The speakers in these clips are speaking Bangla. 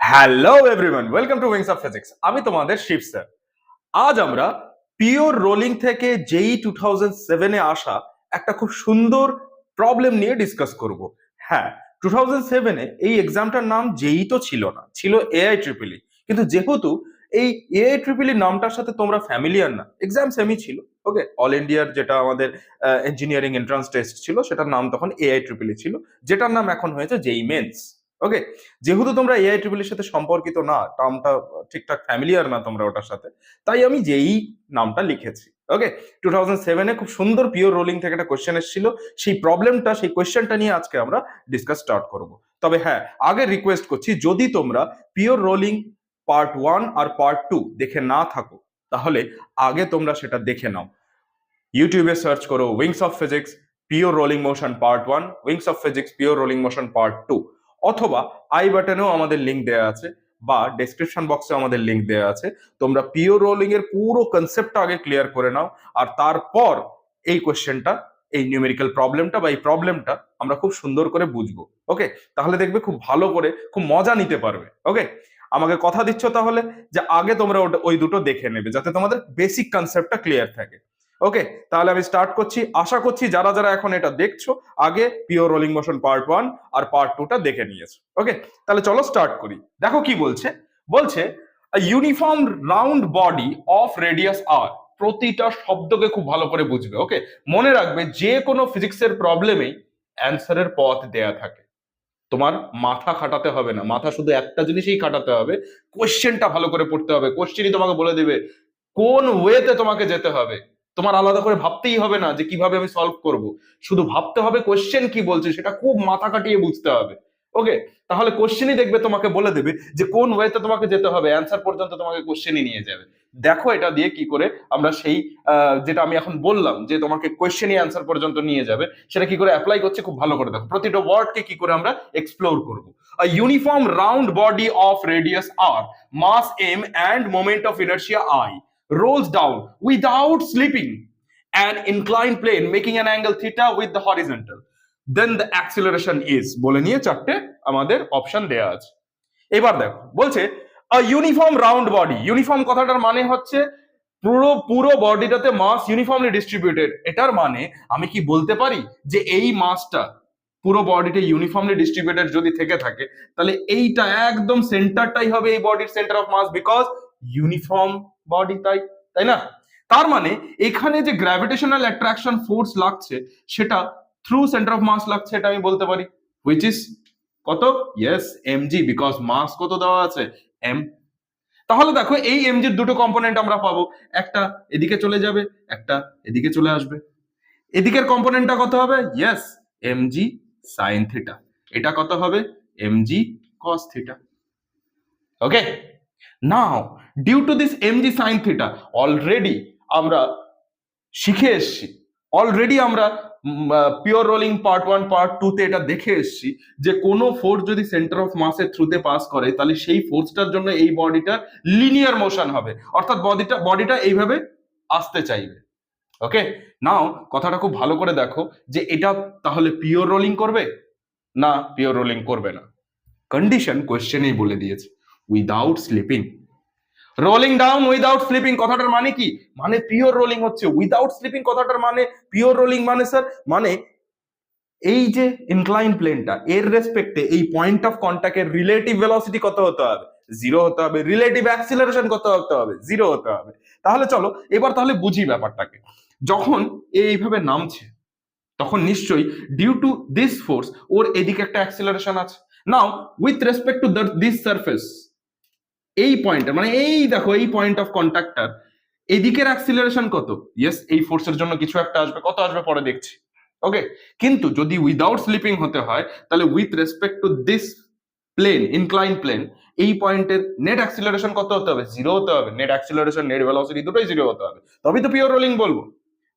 Hello everyone, welcome to wings of physics. আমি তোমাদের শিব স্যার। আজ আমরা পিওর রোলিং থেকে জেই 2007-এ আসা একটা খুব সুন্দর প্রবলেম নিয়ে ডিসকাস করব। হ্যাঁ, 2007-এ এই এক্সামটার নাম জেই তো ছিল না, ছিল এআই ট্রিপল ই। কিন্তু যেহেতু এই এআই ট্রিপল ই নামটার সাথে তোমরা ফ্যামিলিয়ার না, এক্সাম সেমই ছিল। ওকে, অল ইন্ডিয়ার যেটা আমাদের ইঞ্জিনিয়ারিং এন্ট্রান্স টেস্ট ছিল সেটার নাম তখন এআই ট্রিপল ই ছিল, যেটার নাম এখন হয়েছে জেই মেন্স। ওকে, যেহেতু তোমরা এআই ট্রিপল এর সাথে সম্পর্কিত না, টার্মটা ঠিকঠাক ফ্যামিলিয়ার না তোমরা ওটার সাথে, তাই আমি জেই নামটা লিখেছি। ওকে, 2007-এ খুব সুন্দর পিওর রোলিং থেকে একটা কোয়েশ্চেন এসেছিল, সেই প্রবলেমটা, সেই কোয়েশ্চেনটা নিয়ে আজকে আমরা ডিসকাস স্টার্ট করব। তবে হ্যাঁ, আগে রিকোয়েস্ট করছি, যদি তোমরা পিওর রোলিং পার্ট 1 আর পার্ট 2 দেখে না থাকো, তাহলে আগে তোমরা সেটা দেখে নাও। ইউটিউবে সার্চ করো wings of physics pure rolling motion part 1, wings of physics pure rolling motion part 2, অথবা আই বাটনেও আমাদের লিংক দেওয়া আছে বা ডেসক্রিপশন বক্সে আমাদের লিংক দেওয়া আছে। তোমরা পিওর রোলিং এর পুরো কনসেপ্টটা আগে ক্লিয়ার করে নাও, আর তারপর এই কোশ্চেনটা, এই নিউমেরিক্যাল প্রবলেমটা বা এই প্রবলেমটা আমরা খুব সুন্দর করে বুঝবো। ওকে, তাহলে দেখবে খুব ভালো করে, খুব মজা নিতে পারবে। ওকে, আমাকে কথা দিচ্ছ তাহলে যে আগে তোমরা ওই দুটো দেখে নেবে, যাতে তোমাদের বেসিক কনসেপ্টটা ক্লিয়ার থাকে। ওকে, তাহলে আমি স্টার্ট করছি। আশা করছি যারা যারা এখন এটা দেখছো, আগে পিওর রোলিং মোশন পার্ট 1 আর পার্ট 2টা দেখে নিয়েছো। ওকে, তাহলে চলো স্টার্ট করি। দেখো কি বলছে। বলছে uniform round body of radius R. প্রতিটা শব্দকে খুব ভালো করে বুঝবে। ওকে, মনে রাখবে যে কোনো ফিজিক্সের প্রবলেমেই অ্যান্সারের পথ দেয়া থাকে। তোমার মাথা খাটাতে হবে না, মাথা শুধু একটা জিনিসই খাটাতে হবে, কোশ্চেনটা ভালো করে পড়তে হবে। কোশ্চেনই তোমাকে বলে দেবে কোন ওয়েতে তোমাকে যেতে হবে। তোমার আলাদা করে ভাবতেই হবে না যে কিভাবে আমি সলভ করব, শুধু ভাবতে হবে কোশ্চেন কি বলছে, সেটা খুব মাথা খাটিয়ে বুঝতে হবে। ওকে, তাহলে কোশ্চেনই দেখবে তোমাকে বলে দেবে যে কোন ওয়েতে তোমাকে যেতে হবে, অ্যান্সার পর্যন্ত তোমাকে কোশ্চেনই নিয়ে যাবে। দেখো এটা দিয়ে কি করে আমরা সেই যেটা আমি এখন বললাম যে তোমাকে কোশ্চেনই অ্যান্সার পর্যন্ত নিয়ে যাবে, সেটা কি করে অ্যাপ্লাই করছে খুব ভালো করে দেখো। প্রতিটা ওয়ার্ডকে কি করে আমরা এক্সপ্লোর করব। A uniform round body of radius r, mass m and moment of inertia I rolls down without slipping an inclined plane making an angle theta with the horizontal, then the acceleration is, বলে নিয়ে চারটে আমাদের অপশন দেয়া আছে। এবার দেখো বলছে ইউনিফর্ম রাউন্ড বডি। ইউনিফর্ম কথাটার মানে হচ্ছে পুরো পুরো বডিটাতে মাস ইউনিফর্মলি ডিস্ট্রিবিউটেড। এটার মানে আমি কি বলতে পারি যে এই মাসটা পুরো বডিতে ইউনিফর্মলি ডিস্ট্রিবিউটেড যদি থেকে থাকে, তাহলে এইটা একদম সেন্টারটাই হবে এই বডির centre of mass, because uniform body, তাই তাই না? তার মানে এখানে যে গ্র্যাভিটেশনাল অ্যাট্রাকশন ফোর্স লাগছে সেটা থ্রু সেন্টার অফ মাস লাগছে, এটা আমি বলতে পারি, হুইচ ইজ কত? ইয়েস, এমজি, বিকজ মাস কত দেওয়া আছে? এম। তাহলে দেখো এই এমজির দুটো কম্পোনেন্ট আমরা পাবো, একটা এদিকে চলে যাবে, একটা এদিকে চলে আসবে। এদিকের কম্পোনেন্টটা কত হবে? Yes, mg sine theta. এটা কত হবে? Mg cos theta. Okay, now due to this mg sine theta already আমরা শিখে এসছি, অলরেডি আমরা পিওর রোলিং পার্ট 1 পার্ট 2 তে এটা দেখে এসছি যে কোনো ফোর্স যদি সেন্টার অফ মাসের থ্রুতে পাস করে, তাহলে সেই ফোর্সটার জন্য এই বডিটার লিনিয়ার মোশন হবে, অর্থাৎ বডিটা এইভাবে আসতে চাইবে। ওকে, নাও কথাটা খুব ভালো করে দেখো যে এটা তাহলে পিওর রোলিং করবে না পিওর রোলিং করবে না। কন্ডিশন কোশ্চেনেই বলে দিয়েছে, without sleeping. Rolling down without sleeping কথাটার মানে কি? মানে পিওর রোলিং হচ্ছে। উইদাউট স্লিপিং কথাটার মানে পিওর রোলিং মানে স্যার, মানে এই যে ইনক্লাইন প্লেনটা, এর রেসপেক্টে এই পয়েন্ট অফ কন্টাক্টের রিলেটিভ ভেলোসিটি কত হতে হবে? জিরো হতে হবে। রিলেটিভ অ্যাক্সিলারেশন কত হতে হবে? জিরো হতে হবে। তাহলে চলো এবার তাহলে বুঝি ব্যাপারটাকে। যখন এইভাবে নামছে, তখন নিশ্চয়ই ডিউ টু দিস ফোর্স ওর এদিকে একটা অ্যাক্সিলারেশন আছে। Now with respect to this surface, এই পয়েন্টে মানে এই দেখো এই পয়েন্ট অফ কন্টাক্টটার এদিকের অ্যাক্সিলারেশন কত? ইয়েস, এই ফোর্সের জন্য কিছু একটা আসবে, কত আসবে পরে দেখছি। ওকে, কিন্তু যদি উইদাউট স্লিপিং হতে হয়, তাহলে with respect to this plane, incline plane, এই পয়েন্টের নেট অ্যাক্সিলারেশন কত হতে হবে? জিরো হতে হবে। নেট অ্যাক্সিলারেশন, নেট ভেলোসিটি দুটোই জিরো হতে হবে, তবেই তো পিওর রোলিং বলবো।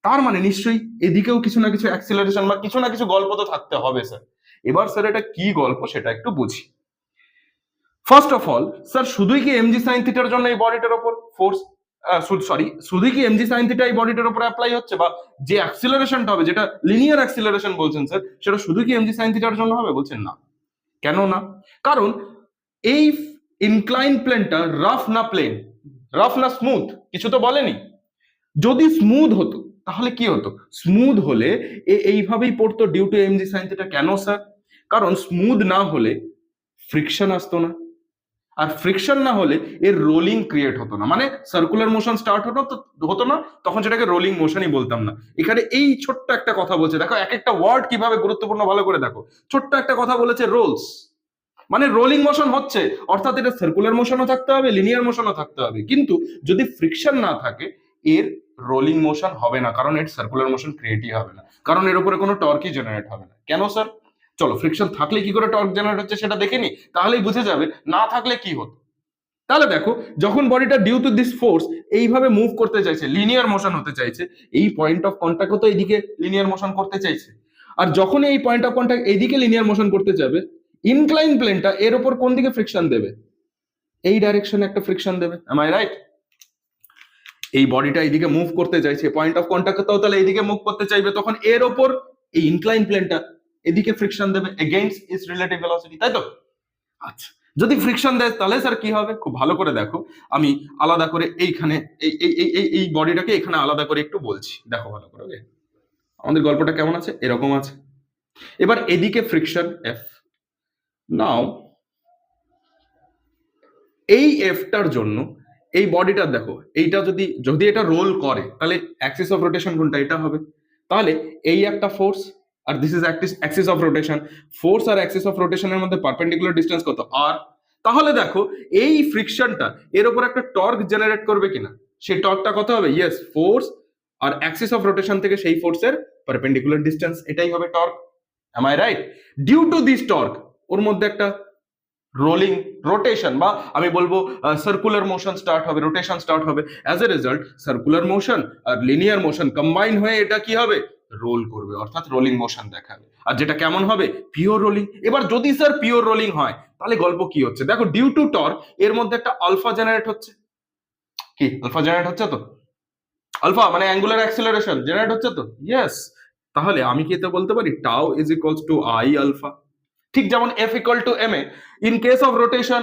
তার মানে নিশ্চয়ই এদিকেও কিছু না কিছু অ্যাক্সিলারেশন বা কিছু না কিছু গল্প তো থাকতে হবে স্যার। এবার স্যার এটা কি গল্প সেটা একটু বুঝি। ফার্স্ট অফ অল স্যার, শুধুই কি এমজি সাইন থিটার জন্য এই বডিটার উপর ফোর্স, সরি, শুধুই কি এমজি সাইন থিটা এই বডিটার উপর অ্যাপ্লাই হচ্ছে, বা যে অ্যাক্সিলারেশনটা হবে যেটা লিনিয়ার অ্যাক্সিলারেশন বলছেন স্যার, সেটা শুধু কি এমজি সাইন থিটার জন্য হবে? বলছেন না। কেন না? কারণ এই ইনক্লাইন প্লেনটা রাফ না প্লেন, রাফ না স্মুথ, কিছু তো বলেনি। যদি স্মুথ হতো তাহলে কি হতো? স্মুথ হলে এইভাবেই পড়তো due to mg sine theta. কেন স্যার? কারণ স্মুথ না হলে ফ্রিকশন আসতো না, আর ফ্রিকশন না হলে এর রোলিং ক্রিয়েট হতো না, মানে সার্কুলার মোশন স্টার্ট হতো না, তখন সেটাকে রোলিং মোশনই বলতাম না। এখানে এই ছোট্ট একটা কথা বলছে, দেখো এক একটা ওয়ার্ড কিভাবে গুরুত্বপূর্ণ, ভালো করে দেখো। ছোট্ট একটা কথা বলেছে, রোলস, মানে রোলিং মোশন হচ্ছে, অর্থাৎ এটা সার্কুলার মোশনও থাকতে হবে, লিনিয়ার মোশনও থাকতে হবে, কিন্তু যদি ফ্রিকশন না থাকে এর রোলিং মোশন হবে না, কারণ এর সার্কুলার মোশন ক্রিয়েটই হবে না, কারণ এর উপরে কোনো টর্কই জেনারেট হবে না। কেন স্যার? চলো ফ্রিকশন থাকলে কি করে টর্ক জেনারেট হচ্ছে সেটা দেখে নি, তাহলেই বুঝে যাবে না থাকলে কি হতো। তাহলে দেখো, যখন বডিটা ডিউ টু দিস ফোর্স এইভাবে মুভ করতে চাইছে, লিনিয়ার মোশন হতে চাইছে, এই পয়েন্ট অফ কন্টাক্টও তো এইদিকে লিনিয়ার মোশন করতে চাইছে, আর যখন এই পয়েন্ট অফ কন্টাক্ট এইদিকে লিনিয়ার মোশন করতে যাবে, ইনক্লাইন প্লেনটা এর উপর কোন দিকে ফ্রিকশন দেবে? এই ডাইরেকশনে একটা ফ্রিকশন দেবে। Am I right? এই বডিটা এইদিকে মুভ করতে চাইছে, পয়েন্ট অফ কন্টাক্টটাও তাহলে এইদিকে মুভ করতে চাইবে, তখন এর উপর এই ইনক্লাইন প্লেনটা এদিকে ফ্রিকশন দেবে এগেইনস্ট ইটস রিলেটিভ ভেলোসিটি, তাই তো? আচ্ছা, যদি ফ্রিকশন দেয় তাহলে স্যার কি হবে? খুব ভালো করে দেখো, আমি আলাদা করে এইখানে এই এই এই এই এই বডিটাকে এখানে আলাদা করে একটু বলছি, দেখো ভালো করে। ওকে, আমাদের গল্পটা কেমন আছে? এরকম আছে। এবার এদিকে ফ্রিকশন এফ, নাও এই এফটার জন্য এই বডিটার দেখো, এইটা যদি যদি এটা রোল করে তাহলে অ্যাক্সিস অফ রোটেশন কোনটা? এটা হবে। তাহলে এই একটা ফোর্স, আর this is axis of rotation. Force আর অ্যাক্সিস অফ রোটেশনের মধ্যে পারপেন্ডিকুলার ডিসটেন্স কত? আর। তাহলে দেখো এই ফ্রিকশনটা এর উপর একটা টর্ক জেনারেট করবে কিনা, সেই টর্কটা কত হবে? ইয়েস, ফোর্স আর অ্যাক্সিস অফ রোটেশন থেকে সেই ফোর্সের পারপেন্ডিকুলার ডিসটেন্স, এটাই হবে torque. Am I right? Due to this torque ওর মধ্যে একটা রোলিং রোটেশন, বা আমি বলবো সার্কুলার মোশন স্টার্ট হবে, রোটেশন স্টার্ট হবে। As a result circular motion আর লিনিয়ার মোশন কম্বাইন হয়ে এটা কি হবে? রোল করবে, অর্থাৎ রোলিং মোশন দেখাবে। আর যেটা কেমন হবে? Pure rolling. এবার যদি স্যার পিওর রোলিং হয় তাহলে গল্প কি হচ্ছে দেখো, ডিউ টু টর্ক এর মধ্যে একটা আলফা জেনারেট হচ্ছে। কি আলফা জেনারেট হচ্ছে তো? আলফা মানে অ্যাঙ্গুলার অ্যাক্সিলারেশন জেনারেট হচ্ছে তো? ইয়েস। তাহলে আমি কি এটা বলতে পারি tau is equals to I alpha, ঠিক যেমন F equal to M A. In case of rotation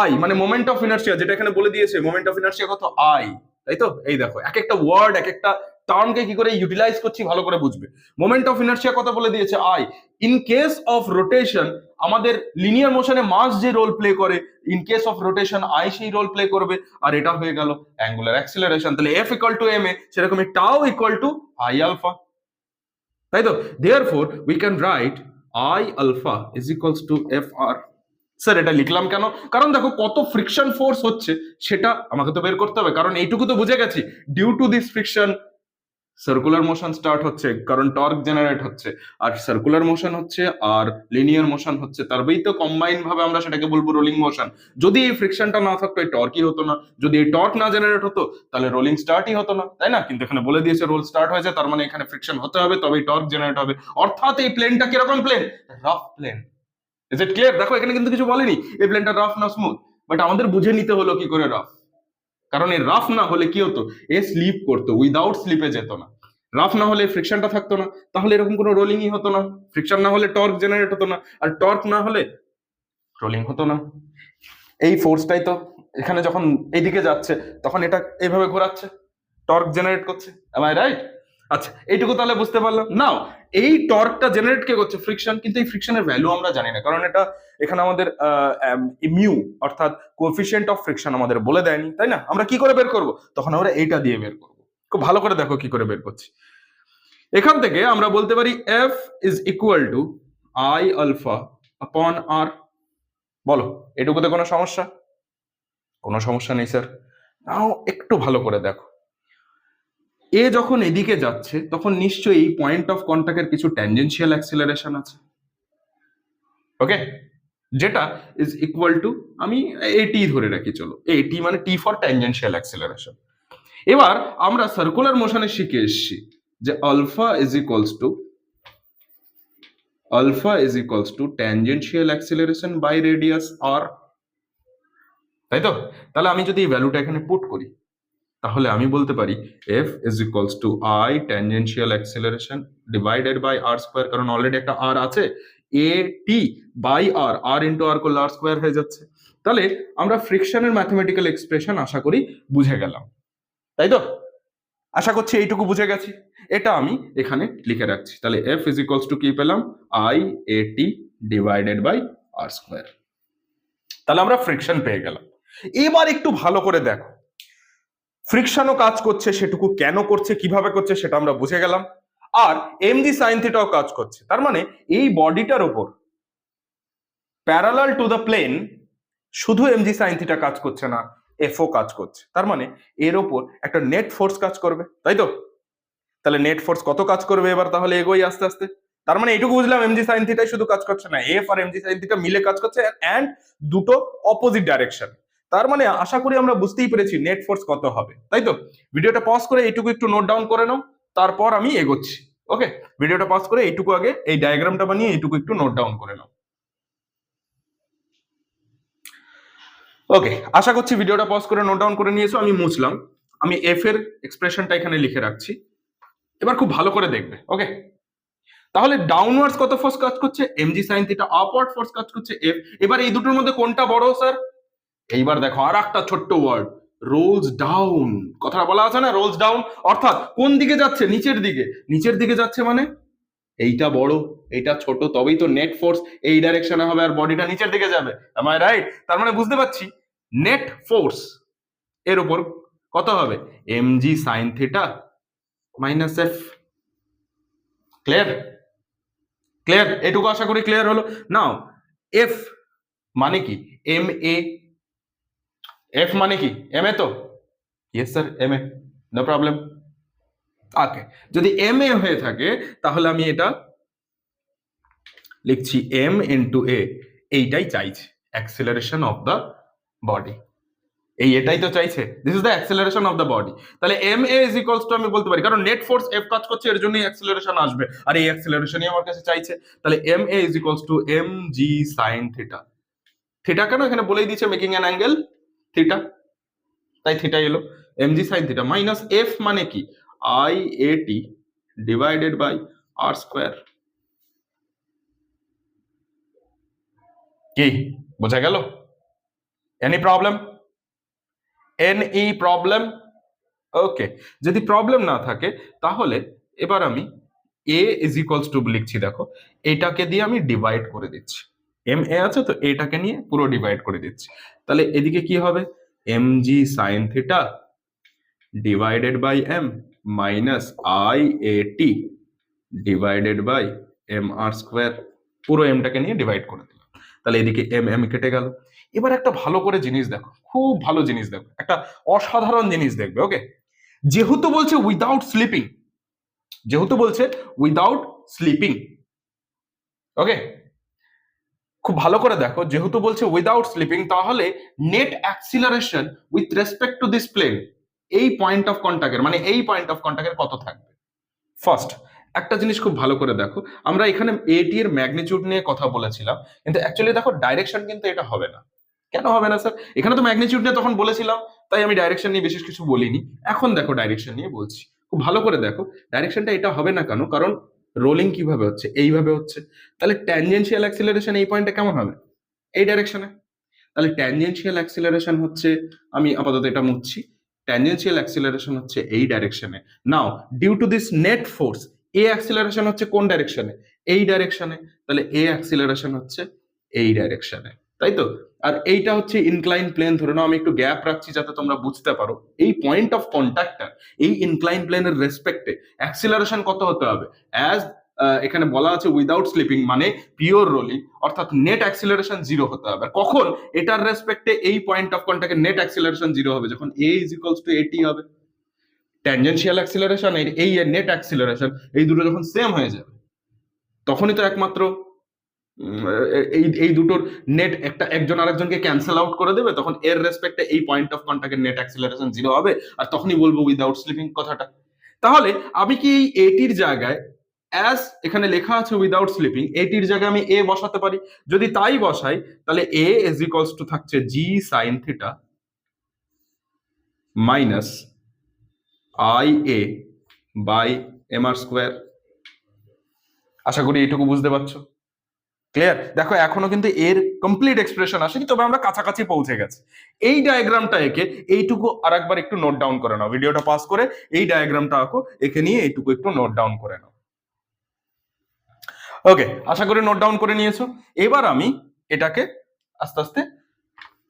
I মানে মোমেন্ট অফ ইনার্সিয়া, যেটা এখানে বলে দিয়েছে মোমেন্ট অফ ইনার্সিয়া কত? আই, তাই তো? এই দেখো এক একটা ওয়ার্ড এক একটা টার্মকে কি করে ইউটিলাইজ করছি ভালো করে বুঝবে। মোমেন্ট অফ ইনার্সিয়া কত বলে দিয়েছে? I. In case of rotation আমাদের লিনিয়ার মোশনে মাস যে রোল প্লে করে, in case of rotation I সেই রোল প্লে করবে, আর এটা হয়ে গেল অ্যাঙ্গুলার অ্যাক্সিলারেশন। তাহলে F equal to M A, সেরকমই tau equal to I alpha, তাই তো? Therefore we can write I alpha is equals to F R. Sir এটা লিখলাম কেন? কারণ দেখো কত ফ্রিকশন ফোর্স হচ্ছে সেটা আমাকে তো বের করতে হবে, কারণ এইটুকু তো বুঝে গেছি due to this friction circular motion start হচ্ছে, কারণ টর্ক জেনারেট হচ্ছে, আর সার্কুলার মোশন হচ্ছে আর লিনিয়ার মোশন হচ্ছে, তারপরেই তো কম্বাইন ভাবে আমরা সেটাকে বলবো রোলিং মোশন। যদি এই ফ্রিকশনটা না থাকতো এই টর্কই হতো না, যদি এই টর্ক না জেনারেট হতো তাহলে রোলিং স্টার্টই হতো না, তাই না? কিন্তু এখানে বলে দিয়েছে রোল স্টার্ট হয়েছে, তার মানে এখানে ফ্রিকশন হতে হবে তবেই টর্ক জেনারেট হবে, অর্থাৎ এই প্লেনটা কিরকম plane? Rough plane. Is it clear? দেখো এখানে কিন্তু কিছু বলেনি এই প্লেনটা রাফ না স্মুথ, বাট আমাদের বুঝে নিতে হলো কি করে রাফ, কারণ এই রাফ না হলে কি হতো? এ স্লিপ করতো, উইদাউট স্লিপে যেত না। রাফ না হলে ফ্রিকশনটা থাকতো না, তাহলে এরকম কোনো রোলিংই হতো না। ফ্রিকশন না হলে টর্ক জেনারেট হতো না, আর টর্ক না হলে রোলিং হতো না। এই ফোর্সটাই তো এখানে যখন এইদিকে যাচ্ছে তখন এটা এইভাবে ঘোরাচ্ছে, টর্ক জেনারেট করছে। Am I right? আচ্ছা, এইটুকু তাহলে বুঝতে পারলাম। নাও এই টর্কটা জেনারেট কে করছে? ফ্রিকশন। কিন্তু এই ফ্রিকশনের ভ্যালু আমরা জানি না, কারণ এটা এখানে আমাদের মিউ অর্থাৎ কোএফিসিয়েন্ট অফ ফ্রিকশন আমাদের বলে দেয়নি, তাই না? আমরা কি করে বের করব? তখন আমরা এইটা দিয়ে বের করব। খুব ভালো করে দেখো কি করে বের করছি। এখান থেকে আমরা বলতে পারি F is equal to I alpha upon R. বলো এটুকুতে কোনো সমস্যা? কোনো সমস্যা নেই স্যার। নাও একটু ভালো করে দেখো, এ যখন এদিকে যাচ্ছে তখন নিশ্চয়ই এই পয়েন্ট অফ কন্টাক্টের কিছু ট্যানজেনশিয়াল অ্যাক্সিলারেশন আছে, ওকে, যেটা ইজ ইকুয়াল টু, আমি এটি ধরে রাখি, চলো এটি মানে টি ফর ট্যানজেনশিয়াল অ্যাক্সিলারেশন। এবার আমরা সার্কুলার মোশনে শিখে এসেছি যে alpha is equals to tangential acceleration by radius R, তাই তো? তাহলে আমি যদি এই ভ্যালুটা এখানে পুট করি তাহলে আমি বলতে পারি F is equals to I tangential acceleration divided by R square, কারণ অলরেডি একটা আর আছে, এ টি বাই আর, আর ইন্টু আর করলে আর স্কোয়ার হয়ে যাচ্ছে। তাহলে আমরা ফ্রিকশনের ম্যাথমেটিক্যাল এক্সপ্রেশন আশা করি বুঝে গেলাম, তাই তো? আশা করছি এইটুকু বুঝে গেছি। এটা আমি এখানে লিখে রাখছি। তাহলে এফ ইজ ইকুয়ালস টু কি পেলাম, I A T divided by R square. তাহলে আমরা ফ্রিকশন পেয়ে গেলাম। এবার একটু ভালো করে দেখো, ফ্রিকশনও কাজ করছে, সেটুকু কেন করছে, কিভাবে করছে সেটা আমরা বুঝে গেলাম। আর এমজি সাইন থিটাও কাজ করছে। তার মানে এই বডিটার উপর প্যারালাল টু দ্য প্লেন শুধু এমজি সাইন থিটা কাজ করছে না, এফও কাজ করছে। তার মানে এর ওপর একটা নেট ফোর্স কাজ করবে, তাই তো? তাহলে নেট ফোর্স কত কাজ করবে এবার, তাহলে এগোই আস্তে আস্তে। তার মানে এইটুকু বুঝলাম, এমজি সাইন থিটাই শুধু কাজ করছে না, F R MG sine theta মিলে কাজ করছে, এন্ড দুটো অপোজিট ডাইরেকশন। তার মানে আশা করি আমরা বুঝতেই পেরেছি নেট ফোর্স কত হবে, তাই তো? ভিডিওটা পজ করে এইটুকু একটু নোট ডাউন করে নাও, তারপর আমি এগোচ্ছি। ওকে, ভিডিওটা পজ করে এইটুকু আগে এই ডায়াগ্রামটা বানিয়ে এইটুকু একটু নোট ডাউন করে নাও। ওকে, আশা করছি ভিডিওটা পজ করে নোট ডাউন করে নিয়েছো। আমি মুছলাম, আমি এফ এর এক্সপ্রেশনটা এখানে লিখে রাখছি। এবার খুব ভালো করে দেখবে। ওকে, তাহলে ডাউনওয়ার্ডস কত ফোর্স কাজ করছে, MG sine theta. Upward force কাজ করছে এফ। এবার এই দুটোর মধ্যে কোনটা বড় স্যার? এইবার দেখো আর একটা ছোট্ট ওয়ার্ড, রোলস ডাউন। কথাটা বলা আছে না, রোলস ডাউন, অর্থাৎ কোন দিকে যাচ্ছে, নিচের দিকে। নিচের দিকে যাচ্ছে মানে এইটা বড় এইটা ছোট, তবেই তো নেট ফোর্স এই ডাইরেকশনে হবে আর বডিটা নিচের দিকে যাবে। Am I right? তার মানে বুঝতে পারছি নেট ফোর্স এর উপর কত হবে, MG sine theta minus F. Clear? Clear? এটুকু আশা করি ক্লিয়ার হলো। নাও এফ মানে কি, এম এ। এফ মানে কি, এম এ তো? Yes sir, M A, no problem. Okay, যদি এম এ হয়ে থাকে তাহলে আমি এটা লিখছি এম ইন্টু এ। এইটাই চাইছে অ্যাক্সিলারেশন অফ দ্য বডি, এটাই তো চাইছে, this is the acceleration of the body. তাহলে M A is equals to, আমি বলতে পারি কারণ নেট ফোর্স এফ কাজ করছে এর জন্যই অ্যাক্সিলারেশন আসবে, আর এই অ্যাক্সিলারেশনই আমার কাছে চাইছে। তাহলে M A is equals to M G sine theta. Theta কেন, এখানে বলেই দিচ্ছে মেকিং অ্যান অ্যাঙ্গেল থিটা, তাই থিটা এলো। M G sine theta minus F মানে কি, I A T divided by R square. কি বোঝা গেল? Any problem? Any problem? Okay, যদি প্রবলেম না থাকে তাহলে এবার আমি এ ইজ ইকুয়ালস টু লিখছি। দেখো এটাকে দিয়ে আমি ডিভাইড করে দিচ্ছি, এম এ আছে তো এটাকে নিয়ে পুরো ডিভাইড করে দিচ্ছি। তাহলে এদিকে কি হবে, M G sine theta divided by M minus I A T divided by M R square. পুরো এমটাকে নিয়ে ডিভাইড করে দিলাম। তাহলে এদিকে এম এম কেটে গেল। এবার একটা ভালো করে জিনিস দেখো, খুব ভালো জিনিস দেখো, একটা অসাধারণ জিনিস দেখবে। ওকে, যেহেতু বলছে উইদাউট স্লিপিং, যেহেতু বলছে উইদাউট স্লিপিং, ওকে, খুব ভালো করে দেখো, যেহেতু বলছে উইদাউট স্লিপিং, তাহলে net acceleration with respect to this plane, এই পয়েন্ট অফ কন্টাক্টের মানে এই পয়েন্ট অফ কন্টাক্টের কত থাকবে। ফার্স্ট একটা জিনিস খুব ভালো করে দেখো, আমরা এখানে এটি এর ম্যাগনিটিউড নিয়ে কথা বলেছিলাম, কিন্তু অ্যাকচুয়ালি দেখো ডাইরেকশন কিন্তু এটা হবে না। কেন হবে না স্যার? এখানে তো ম্যাগনিটিউড নিয়ে তখন বলেছিলাম, তাই আমি ডাইরেকশন নিয়ে বিশেষ কিছু বলিনি। এখন দেখো ডাইরেকশন নিয়ে বলছি, খুব ভালো করে দেখো ডাইরেকশনটা এটা হবে না কেন, কারণ রোলিং কিভাবে হচ্ছে, এইভাবে হচ্ছে। তাহলে ট্যানজেনশিয়াল অ্যাক্সিলারেশন এই পয়েন্টে কেমন হবে, এই ডাইরেকশনে। তাহলে ট্যানজেনশিয়াল অ্যাক্সিলারেশন হচ্ছে, আমি আপাতত এটা মুছছি, ট্যানজেনশিয়াল অ্যাক্সিলারেশন হচ্ছে এই ডাইরেকশনে। Now due to this net force a acceleration হচ্ছে কোন ডাইরেকশনে, এই ডাইরেকশনে। তাহলে এ অ্যাক্সিলারেশন হচ্ছে এই ডাইরেকশনে, তাই তো? আর এইটা হচ্ছে ইনক্লাইন প্লেন, ধরে নাও আমি একটু গ্যাপ রাখছি যাতে তোমরা বুঝতে পারো এই পয়েন্ট অফ কন্ট্যাক্টটা, এই ইনক্লাইন প্লেনের রেসপেক্টে অ্যাক্সিলারেশন কত হতে হবে, অ্যাজ এখানে বলা আছে উইদাউট স্লিপিং মানে পিওর রোলিং, অর্থাৎ নেট অ্যাক্সিলারেশন জিরো হতে হবে। কখন এটার রেসপেক্টে এই পয়েন্ট অফ কন্ট্যাক্টে নেট অ্যাক্সিলারেশন জিরো হবে, যখন এ ইজ ইকুয়ালস টু এটি হবে। ট্যানজেনশিয়াল অ্যাক্সিলারেশন এই নেট অ্যাক্সিলারেশন এই দুটো যখন সেম হয়ে যাবে, তখনই তো একমাত্র এই দুটোর নেট একটা একজন আরেকজনকে ক্যান্সেল আউট করে দেবে, তখন এর রেসপেক্টে এই পয়েন্ট অফ কন্ট্যাক্টের নেট অ্যাক্সিলারেশন জিরো হবে, আর তখনই বলবো উইদাউট স্লিপিং কথাটা। তাহলে আমি কি এই এটির জায়গায়, অ্যাজ এখানে লেখা আছে উইদাউট স্লিপিং, এটির জায়গায় আমি এ বসাতে পারি। যদি তাই বসাই তাহলে এ ইজ ইকুয়ালস টু থাকছে G sine theta minus I A by M R square. আশা করি এইটুকু বুঝতে পারছো। ক্লিয়ার? দেখো এখনো কিন্তু এর কমপ্লিট এক্সপ্রেশন আসেনি, তবে আমরা কাছাকাছি পৌঁছে গেছি। এই ডায়াগ্রামটা এঁকে এইটুকু আরেকবার একটু নোট ডাউন করে নাও, ভিডিওটা পাস করে এই ডায়াগ্রামটা আঁকো, এঁকে নিয়ে এইটুকু একটু নোট ডাউন করে নাও। ওকে, আশা করি নোট ডাউন করে নিয়েছো। এবার আমি এটাকে আস্তে আস্তে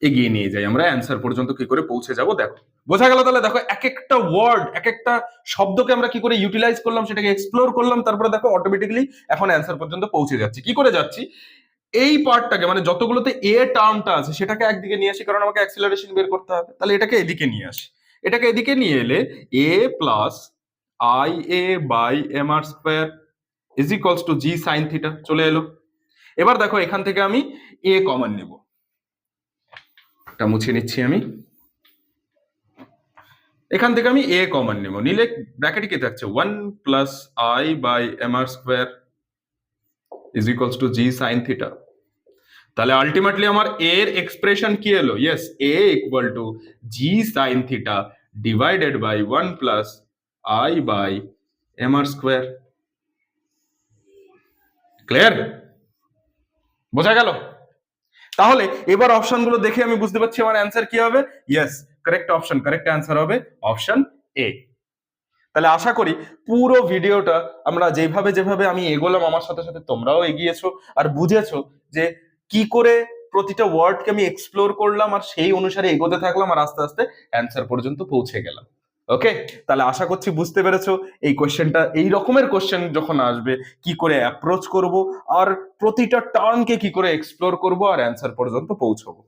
এগিয়ে নিয়ে যাই, আমরা অ্যান্সার পর্যন্ত কি করে পৌঁছে যাব দেখো। বোঝা গেল তাহলে? দেখো এক একটা ওয়ার্ড, এক একটা শব্দকে আমরা কি করে ইউটিলাইজ করলাম, সেটাকে এক্সপ্লোর করলাম, তারপরে দেখো অটোমেটিক্যালি এখন অ্যান্সার পর্যন্ত পৌঁছে যাচ্ছি। কি করে যাচ্ছি? এই পার্টটাকে মানে যতগুলোতে এ টার্মটা আছে সেটাকে একদিকে নিয়ে আসি, কারণ আমাকে অ্যাক্সিলারেশন বের করতে হবে। তাহলে এটাকে এদিকে নিয়ে আসি। এটাকে এদিকে নিয়ে এলে A plus I A by M R square is equals to G sine theta চলে এলো। এবার দেখো এখান থেকে আমি এ কমন নেব, এটা মুছে নিচ্ছি আমি। এখান থেকে আমি এ কমন নেব, নিলে ব্র্যাকেটে কি থাকছে, 1 plus I by M R square is equals to G sine theta. তাহলে আলটিমেটলি আমার এর এক্সপ্রেশন কি এলো? Yes, A equal to G sine theta divided by 1 plus I by M R square. Clear? বোঝা গেল? তাহলে এবার অপশনগুলো দেখে আমি বুঝতে পারছি আমার অ্যান্সার কি হবে। Yes, correct option, correct answer হবে অপশন এ। তাহলে আশা করি পুরো ভিডিওটা আমরা যেভাবে যেভাবে আমি এগোলাম, আমার সাথে সাথে তোমরাও এগিয়েছো আর বুঝেছো যে কি করে প্রতিটা ওয়ার্ডকে আমি এক্সপ্লোর করলাম আর সেই অনুসারে এগোতে থাকলাম আর আস্তে আস্তে অ্যান্সার পর্যন্ত পৌঁছে গেলাম। ওকে, তাহলে আশা করছি বুঝতে পেরেছো এই কোশ্চেনটা, এই রকমের কোশ্চেন যখন আসবে কি করে অ্যাপ্রোচ করব আর প্রতিটা টার্নকে কি করে এক্সপ্লোর করব আর অ্যান্সার পর্যন্ত পৌঁছবো।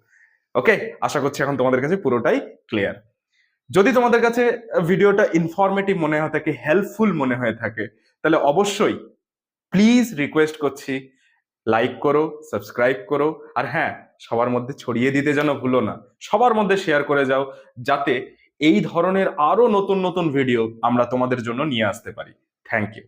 ওকে, আশা করছি এখন তোমাদের কাছে পুরোটাই ক্লিয়ার। যদি তোমাদের কাছে ভিডিওটা ইনফরমেটিভ মনে হয়ে থাকে, হেল্পফুল মনে হয়ে থাকে, তাহলে অবশ্যই প্লিজ রিকোয়েস্ট করছি লাইক করো, সাবস্ক্রাইব করো, আর হ্যাঁ, সবার মধ্যে ছড়িয়ে দিতে যেন ভুলো না, সবার মধ্যে শেয়ার করে যাও, যাতে এই ধরনের আরো নতুন নতুন ভিডিও আমরা তোমাদের জন্য নিয়ে আসতে পারি। Thank you.